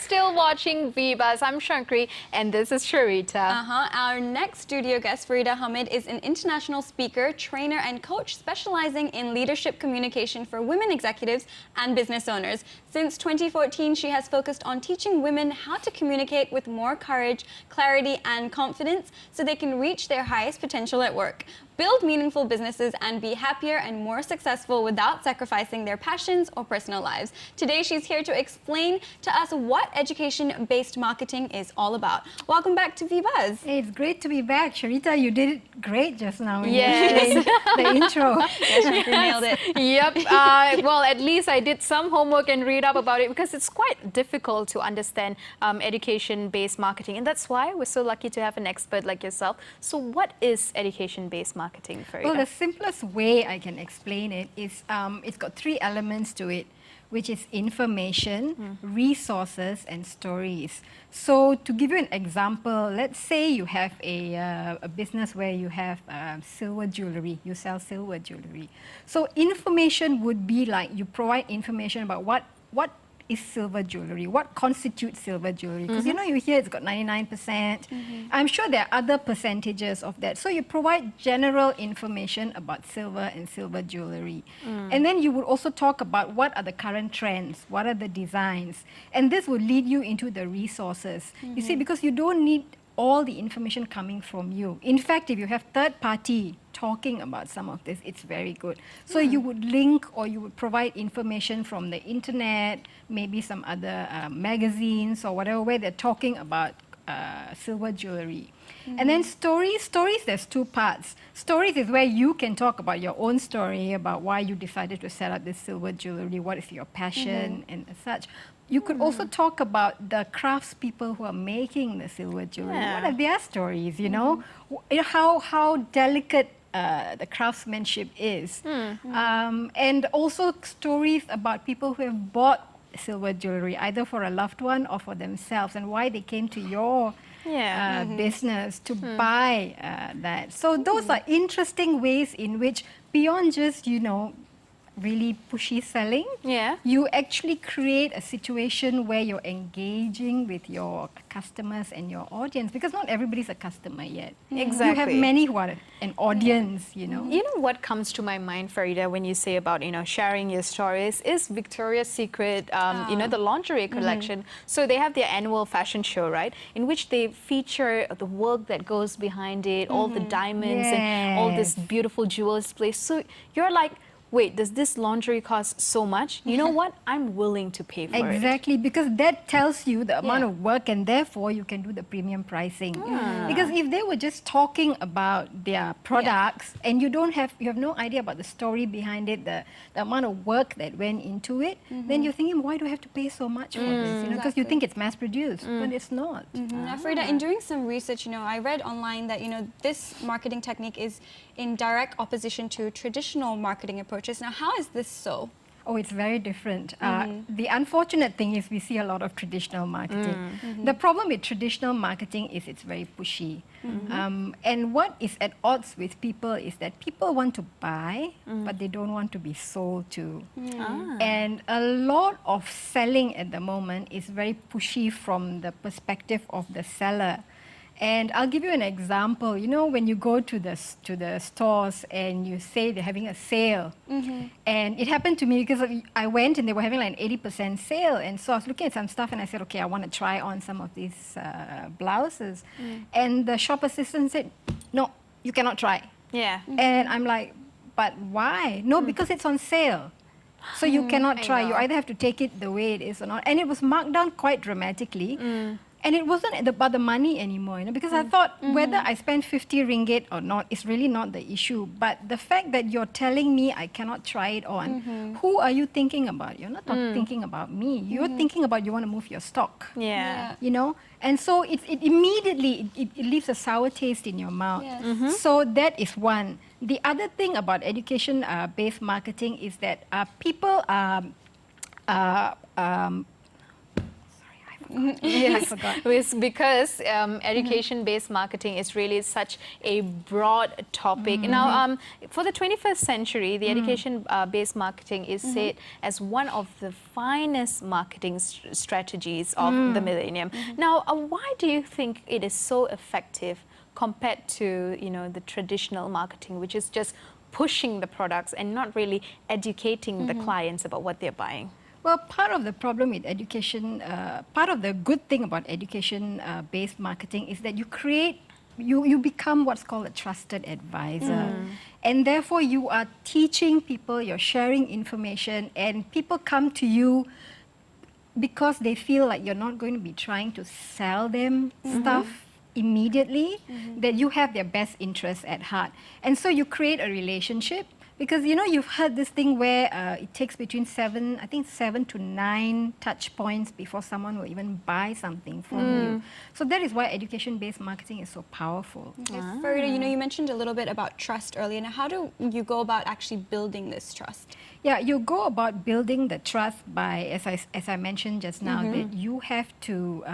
still watching Vibuzz. I'm Shankri, and this is Sharita. Our next studio guest, Farida Hamid, is an international speaker, trainer, and coach specializing in leadership communication for women executives and business owners. Since 2014, she has focused on teaching women how to communicate with more courage, clarity, and confidence so they can reach their highest potential at work, build meaningful businesses, and be happier and more successful without sacrificing their passions or personal lives. Today, she's here to explain to us what education-based marketing is all about. Welcome back to Vibuzz. Hey, it's great to be back. Sharita, you did it great just now when Yes. you explained the intro. Yes, Shankri nailed it. Yep. Well, at least I did some homework and read up about it because it's quite difficult to understand education-based marketing. And that's why we're so lucky to have an expert like yourself. So what is education-based marketing, Farida? Well, the simplest way I can explain it is it's got three elements to it, which is information, resources, and stories. So to give you an example, let's say you have a business where you have silver jewelry, you sell silver jewelry. So information would be like you provide information about what is silver jewelry, what constitutes silver jewelry. Because you know, you hear it's got 99%. I'm sure there are other percentages of that. So you provide general information about silver and silver jewelry. And then you would also talk about what are the current trends, what are the designs. And this will lead you into the resources. You see, because you don't need all the information coming from you. In fact, if you have third party talking about some of this, it's very good. So you would link or you would provide information from the internet, maybe some other magazines or whatever, where they're talking about silver jewelry. And then stories, there's two parts. Stories is where you can talk about your own story, about why you decided to set up this silver jewelry, what is your passion and such. You could also talk about the craftspeople who are making the silver jewelry. What are their stories, you know? How delicate the craftsmanship is. And also stories about people who have bought silver jewelry, either for a loved one or for themselves, and why they came to your business to buy that. So those are interesting ways in which, beyond just, you know, really pushy selling, you actually create a situation where you're engaging with your customers and your audience, because not everybody's a customer yet. Exactly. You have many who are an audience, you know. You know what comes to my mind, Farida, when you say about, you know, sharing your stories is Victoria's Secret, you know, the lingerie collection. So they have their annual fashion show, right, in which they feature the work that goes behind it, all the diamonds and all this beautiful jewels placed. So you're like, wait, does this lingerie cost so much? You know what? I'm willing to pay for it. Exactly, because that tells you the amount of work, and therefore you can do the premium pricing. Because if they were just talking about their products and you have no idea about the story behind it, the amount of work that went into it, then you're thinking, why do I have to pay so much for this? You know, because you think it's mass produced, but it's not. Now, Farida, in doing some research, you know, I read online that, you know, this marketing technique is in direct opposition to traditional marketing approaches. Now, how is this so? Oh, it's very different. The unfortunate thing is we see a lot of traditional marketing. The problem with traditional marketing is it's very pushy. And what is at odds with people is that people want to buy, but they don't want to be sold to. And a lot of selling at the moment is very pushy from the perspective of the seller. And I'll give you an example. You know, when you go to the stores and you say they're having a sale, and it happened to me because I went and they were having like an 80% sale, and so I was looking at some stuff and I said, okay, I want to try on some of these blouses, and the shop assistant said, no, you cannot try. And I'm like, but why? No, because it's on sale. So you cannot try. You either have to take it the way it is or not. And it was marked down quite dramatically. And it wasn't about the money anymore, you know, because I thought whether I spend 50 ringgit or not is really not the issue. But the fact that you're telling me I cannot try it on, who are you thinking about? You're not thinking about me. You're thinking about you want to move your stock. You know? And so it immediately leaves a sour taste in your mouth. So that is one. The other thing about education-based marketing is that people I forgot. was because education-based marketing is really such a broad topic. Now, for the 21st century, the education-based marketing is said as one of the finest marketing strategies of the millennium. Now, why do you think it is so effective compared to, the traditional marketing, which is just pushing the products and not really educating the clients about what they're buying? Well, part of the problem with education, part of the good thing about education-based marketing is that you become what's called a trusted advisor. And therefore, you are teaching people, you're sharing information, and people come to you because they feel like you're not going to be trying to sell them stuff immediately, that you have their best interests at heart. And so you create a relationship. Because, you've heard this thing where it takes between 7 to 9 touch points before someone will even buy something from you. So that is why education-based marketing is so powerful. Okay. Farida, you mentioned a little bit about trust earlier. Now, how do you go about actually building this trust? Yeah, you go about building the trust by, as I mentioned just now, that you have to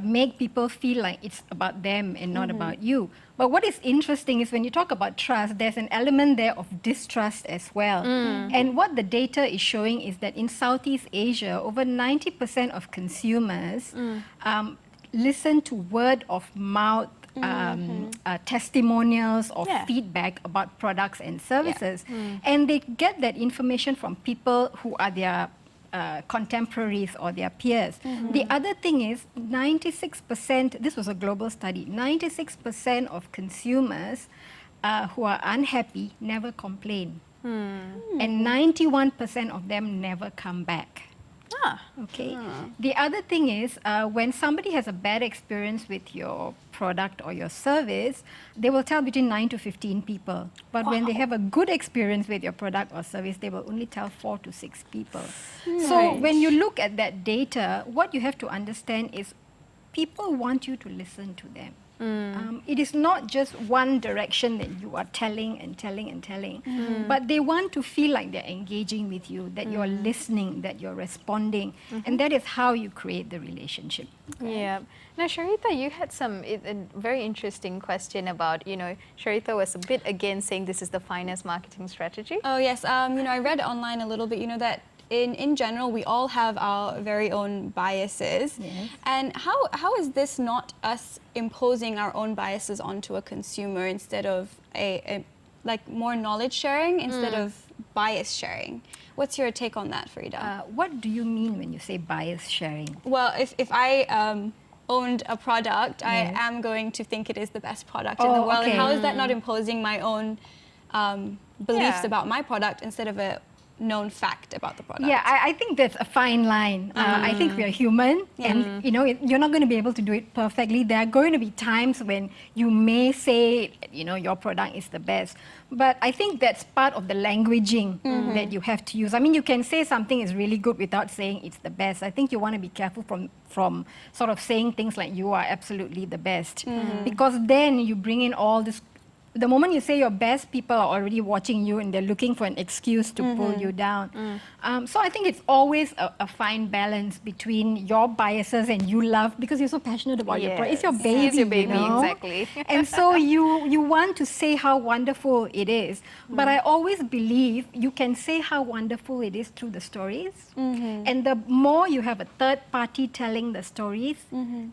make people feel like it's about them and not about you. But what is interesting is when you talk about trust, there's an element there of distrust as well. And what the data is showing is that in Southeast Asia, over 90% of consumers listen to word of mouth testimonials or feedback about products and services. And they get that information from people who are their contemporaries or their peers. The other thing is 96%, this was a global study, 96% of consumers who are unhappy never complain. And 91% of them never come back. Okay. The other thing is when somebody has a bad experience with your product or your service, they will tell between 9 to 15 people. But when they have a good experience with your product or service, they will only tell 4 to 6 people. So when you look at that data, what you have to understand is people want you to listen to them. It is not just one direction that you are telling and telling and telling, but they want to feel like they're engaging with you, that you're listening, that you're responding, and that is how you create the relationship. Yeah. Now, Sharita, you had a very interesting question about, Sharita was a bit against saying this is the finest marketing strategy. Oh, yes. I read online a little bit, that in general, we all have our very own biases. Yes. And how is this not us imposing our own biases onto a consumer instead of like more knowledge sharing instead of bias sharing? What's your take on that, Farida? What do you mean when you say bias sharing? Well, if I owned a product, I am going to think it is the best product in the world. Okay. And how is that not imposing my own beliefs about my product instead of a known fact about the product? Yeah, I think that's a fine line. I think we are human, and you're not going to be able to do it perfectly. There are going to be times when you may say, your product is the best. But I think that's part of the languaging that you have to use. I mean, you can say something is really good without saying it's the best. I think you want to be careful from sort of saying things like you are absolutely the best, because then you bring in all this. The moment you say you're best, people are already watching you and they're looking for an excuse to pull you down. So I think it's always a fine balance between your biases and you love, because you're so passionate about your product. It's your baby. It's your baby, exactly. And so you want to say how wonderful it is. But I always believe you can say how wonderful it is through the stories. And the more you have a third party telling the stories,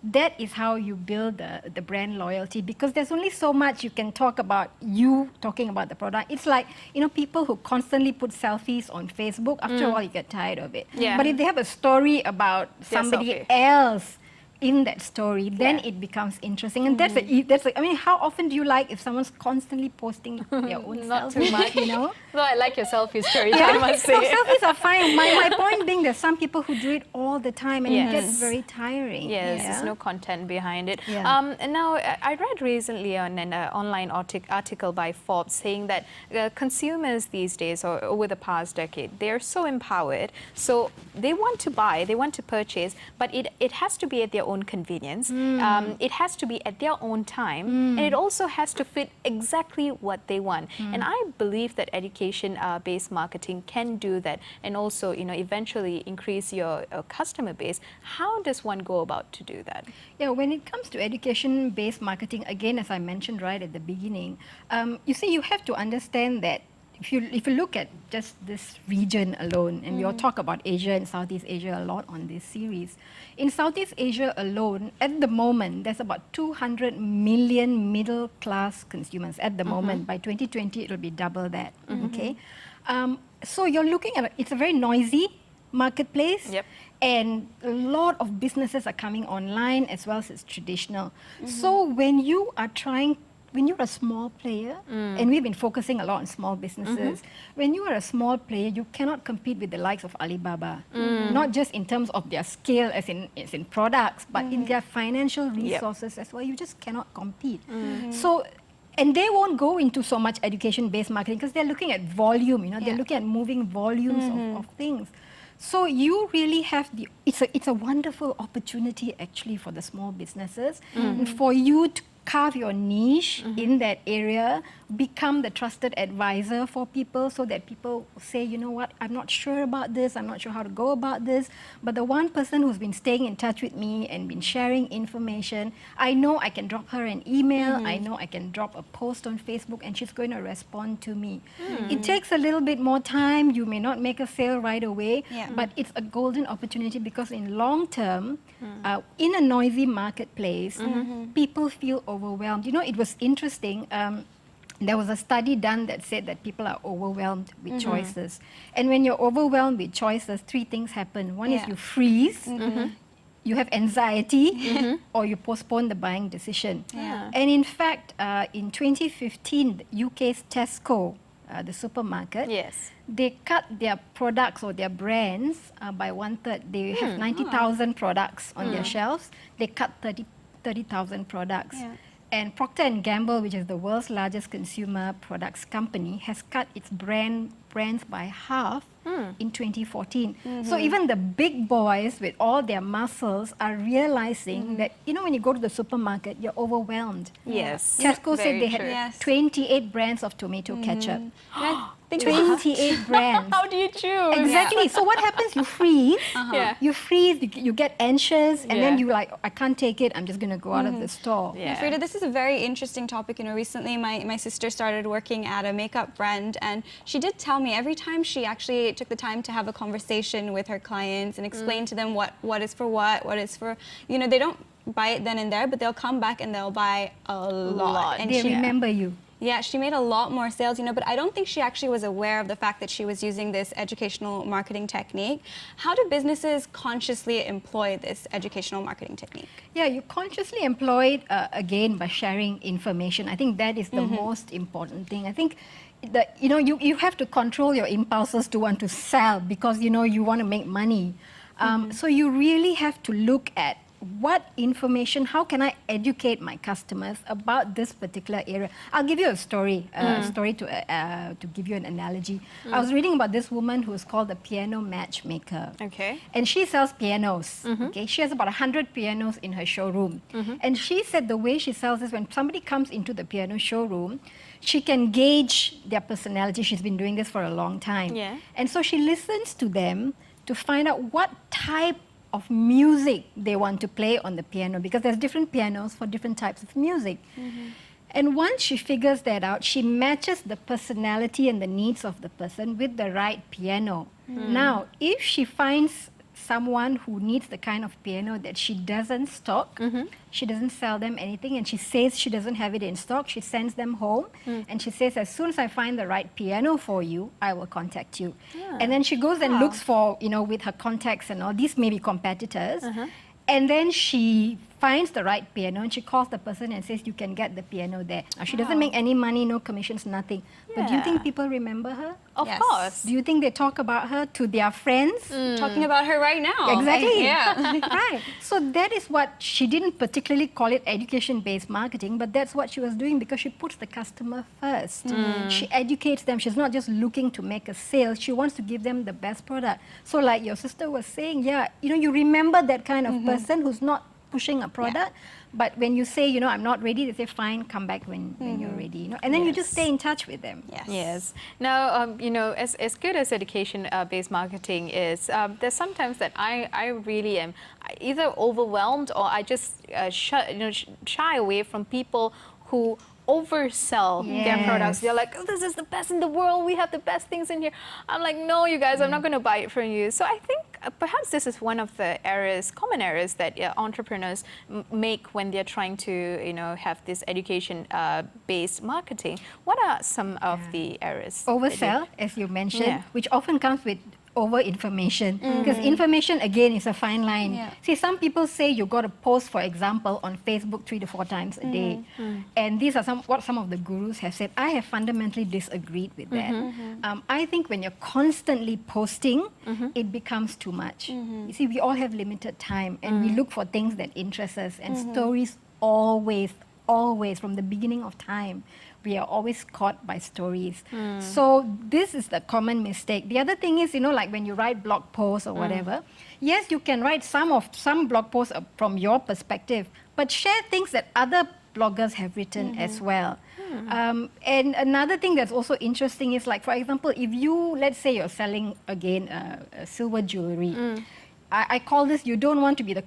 that is how you build the brand loyalty, because there's only so much you can talk about you talking about the product. It's like, people who constantly put selfies on Facebook, after a while you get tired of it. Yeah. But if they have a story about somebody else in that story, then it becomes interesting. And that's I mean, how often do you like if someone's constantly posting their own Not selfie? too much. No, I like your selfie story, I must So say. selfies are fine. My point being, there's some people who do it all the time, and it gets very tiring. Yes, there's no content behind it. Yeah. And now, I read recently on an online article by Forbes saying that consumers these days, or over the past decade, they're so empowered. So they want to buy, they want to purchase, but it has to be at their own convenience. It has to be at their own time, and it also has to fit exactly what they want. And I believe that education education-based marketing can do that, and also, eventually increase your customer base. How does one go about to do that? Yeah, when it comes to education-based marketing, again, as I mentioned right at the beginning, you see, you have to understand that if you look at just this region alone, and we'll talk about Asia and Southeast Asia a lot on this series. In Southeast Asia alone, at the moment, there's about 200 million middle-class consumers at the moment. By 2020, it'll be double that, okay? So you're looking at, it's a very noisy marketplace. Yep. And a lot of businesses are coming online as well as it's traditional. So when you are when you're a small player, and we've been focusing a lot on small businesses, when you are a small player, you cannot compete with the likes of Alibaba, not just in terms of their scale as in products, but in their financial resources as well. You just cannot compete. So, and they won't go into so much education-based marketing because they're looking at volume, they're looking at moving volumes of things. So you really have it's a wonderful opportunity actually for the small businesses, and for you to carve your niche in that area, become the trusted advisor for people so that people say, you know what, I'm not sure about this, I'm not sure how to go about this, but the one person who's been staying in touch with me and been sharing information, I know I can drop her an email, I know I can drop a post on Facebook and she's going to respond to me. It takes a little bit more time, you may not make a sale right away, but it's a golden opportunity because in long term, in a noisy marketplace, people feel overwhelmed. It was interesting. There was a study done that said that people are overwhelmed with choices. And when you're overwhelmed with choices, three things happen. One is you freeze, you have anxiety, or you postpone the buying decision. And in fact, in 2015, the UK's Tesco, the supermarket, they cut their products or their brands by 1/3. They have 90,000 products on their shelves. They cut 30,000 products. And Procter & Gamble, which is the world's largest consumer products company, has cut its brands by half in 2014. So even the big boys with all their muscles are realizing that, when you go to the supermarket, you're overwhelmed. Yes. Tesco said they had 28 brands of tomato ketchup. 28 brands. How do you choose? Exactly. So what happens? You freeze. You freeze, you get anxious, and then you're like, I can't take it, I'm just going to go out of the store. Frida, this is a very interesting topic. Recently my sister started working at a makeup brand, and she did tell me every time she actually took the time to have a conversation with her clients and explain to them what is for what is for, they don't buy it then and there, but they'll come back and they'll buy a lot. And they remember you. Yeah, she made a lot more sales, but I don't think she actually was aware of the fact that she was using this educational marketing technique. How do businesses consciously employ this educational marketing technique? Yeah, you consciously employ it, again, by sharing information. I think that is the most important thing. I think that, you have to control your impulses to want to sell because, you want to make money. So you really have to look at what information, how can I educate my customers about this particular area? I'll give you a story, to give you an analogy. I was reading about this woman who is called the piano matchmaker. Okay. And she sells pianos. Okay, she has about 100 pianos in her showroom. And she said the way she sells is when somebody comes into the piano showroom, she can gauge their personality. She's been doing this for a long time. And so she listens to them to find out what type of music they want to play on the piano, because there's different pianos for different types of music. And once she figures that out, she matches the personality and the needs of the person with the right piano. Now, if she finds someone who needs the kind of piano that she doesn't stock, she doesn't sell them anything, and she says she doesn't have it in stock, she sends them home, and she says, as soon as I find the right piano for you, I will contact you. And then she goes and looks for, with her contacts and all, these may be competitors, and then she finds the right piano and she calls the person and says, you can get the piano there. Now, she doesn't make any money, no commissions, nothing. But do you think people remember her? Of course. Do you think they talk about her to their friends? Talking about her right now. Exactly. Yeah. Right. So that is what, she didn't particularly call it education-based marketing, but that's what she was doing because she puts the customer first. She educates them. She's not just looking to make a sale. She wants to give them the best product. So like your sister was saying, you remember that kind of person who's not pushing a product. But when you say, you know, I'm not ready, they say, fine, come back when you're ready. You know? And then you just stay in touch with them. Yes. Yes. Now, you know, as good as education-based marketing is, there's sometimes that I really am either overwhelmed or I just shy away from people who oversell their products. They're like, oh, this is the best in the world. We have the best things in here. I'm like, no, you guys, I'm not going to buy it from you. So I think perhaps this is one of the errors, common errors that entrepreneurs make when they're trying to, you know, have this education-based marketing. What are some of the errors? Oversell, as you mentioned, which often comes with over information, because information again is a fine line. See, some people say you got to post, for example, on Facebook 3 to 4 times a day, and these are what some of the gurus have said. I have fundamentally disagreed with that. I think when you're constantly posting, it becomes too much. You see, we all have limited time, and we look for things that interest us, and stories always from the beginning of time. We are always caught by stories. So this is the common mistake. The other thing is, you know, like when you write blog posts or whatever, yes, you can write some blog posts from your perspective, but share things that other bloggers have written as well. And another thing that's also interesting is, like, for example, if you, let's say you're selling, again, silver jewelry. I call this, you don't want to be the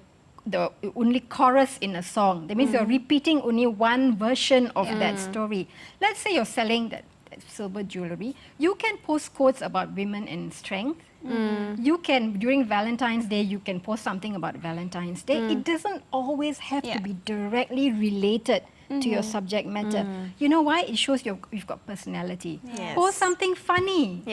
only chorus in a song. That means you're repeating only one version of that story. Let's say you're selling that silver jewelry. You can post quotes about women and strength. You can, during Valentine's Day, you can post something about Valentine's Day. It doesn't always have to be directly related to your to matter. You know why? It shows you've got personality. Post something funny.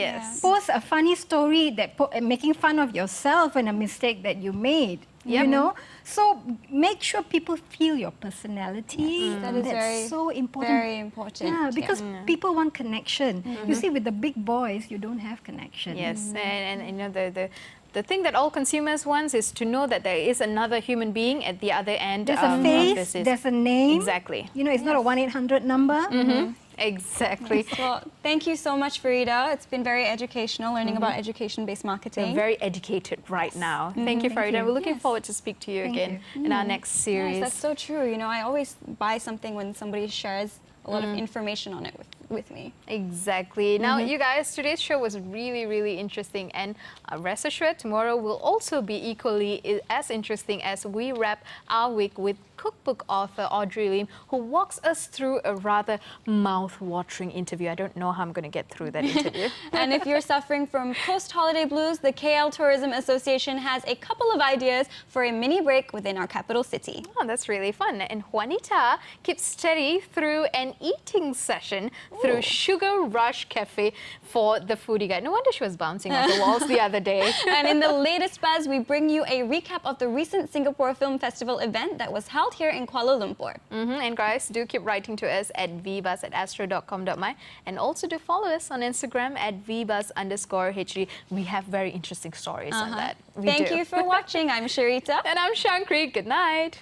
Post a funny story that making fun of yourself and a mistake that you made. You know, so make sure people feel your personality. That's so important. Very important. Yeah, because people want connection. You see, with the big boys, you don't have connection. Yes, and you know, the thing that all consumers want is to know that there is another human being at the other end. There's a face, there's a name. Exactly. You know, it's not a 1-800 number. Exactly. Well, thank you so much, Farida. It's been very educational, learning about education-based marketing. We're very educated right now. Thank you, Farida. We're looking forward to speak to you again in our next series. Yes, that's so true. You know, I always buy something when somebody shares a lot of information on it with me. Exactly. Now, you guys, today's show was really, really interesting, and rest assured, tomorrow will also be equally as interesting as we wrap our week with cookbook author Audrey Lim, who walks us through a rather mouth-watering interview. I don't know how I'm going to get through that interview. And if you're suffering from post-holiday blues, the KL Tourism Association has a couple of ideas for a mini break within our capital city. Oh, that's really fun. And Juanita keeps steady through an eating session through Sugar Rush Cafe for the foodie guide. No wonder she was bouncing off the walls the other day. And in the latest buzz, we bring you a recap of the recent Singapore Film Festival event that was held here in Kuala Lumpur. And guys, do keep writing to us at vbuzz@astro.com.my, and also do follow us on Instagram at vbuzz_HD. We have very interesting stories on that. Thank you for watching. I'm Sharita. And I'm Shankri. Good night.